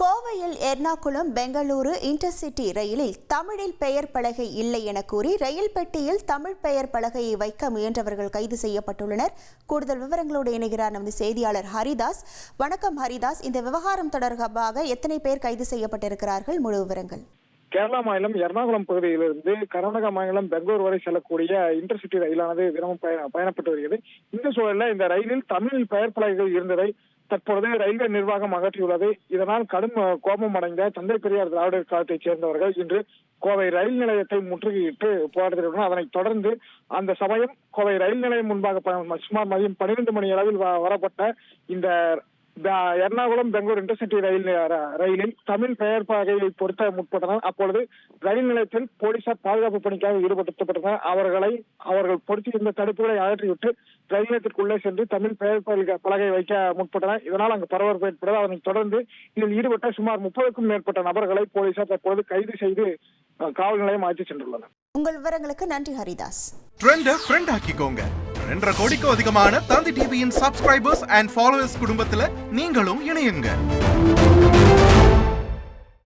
கோவையில் எர்ணாகுளம் பெங்களூரு இன்டர்சிட்டி ரயிலில் தமிழில் பெயர் பலகை இல்லை என கூறி ரயில் பெட்டியில் தமிழ் பெயர் பலகையை வைக்க முயன்றவர்கள் கைது செய்யப்பட்டுள்ளனர். கூடுதல் விவரங்களோடு இணைகிறார் நமது செய்தியாளர் ஹரிதாஸ். வணக்கம் ஹரிதாஸ், இந்த விவகாரம் தொடர்பாக எத்தனை பேர் கைது செய்யப்பட்டிருக்கிறார்கள்? முழு விவரங்கள். கேரளா மாநிலம் எர்ணாகுளம் பகுதியிலிருந்து கர்நாடகா மாநிலம் பெங்களூர் வரை செல்லக்கூடிய இன்டர்சிட்டி ரயிலானது தினமும் பயணப்பட்டு வருகிறது. இந்த சூழலில் இந்த ரயிலில் தமிழில் பெயர் பலகைகள் இருந்ததை தற்பொழுது ரயில்வே நிர்வாகம் அகற்றியுள்ளது. இதனால் கடும் கோபம் அடைந்த தந்தை பெரியார் திராவிடர் கழகத்தைச் சேர்ந்தவர்கள் இன்று கோவை ரயில் நிலையத்தை முற்றுகையிட்டு போராடுகின்றனர். அதனைத் தொடர்ந்து அந்த சமயம் கோவை ரயில் நிலையம் முன்பாக சுமார் மதியம் 12 மணி அளவில் வரப்பட்ட இந்த எர்ணாகுளம் பெங்களூர் இன்டர்சிட்டி ரயிலில் தமிழ் பெயர் பலகையை பொருத்த முற்பட்டனர். அப்பொழுது ரயில் நிலையத்தில் போலீசார் பாதுகாப்பு பணிக்காக ஈடுபடுத்தப்பட்டனர். அவர்கள் பொருத்தியிருந்த தடுப்புகளை அகற்றிவிட்டு ரயில் நிலையத்திற்குள்ளே சென்று தமிழ் பெயர் பலகை வைக்க முற்பட்டனர். இதனால் அங்கு பரபரப்பு ஏற்பட்டது. அதனைத் தொடர்ந்து இதில் ஈடுபட்ட சுமார் 30க்கும் மேற்பட்ட நபர்களை போலீசார் தற்போது கைது செய்து காவல் நிலையம் அழைத்து சென்றுள்ளனர். உங்கள் விவரங்களுக்கு நன்றி ஹரிதாஸ். ட்ரெண்ட் ஆக்கிக்கோங்க. 2.5 கோடிக்கும் அதிகமான தந்தி டிவியின் சப்ஸ்கிரைபர்ஸ் அண்ட் ஃபாலோவர்ஸ் குடும்பத்துல நீங்களும் இணையுங்க.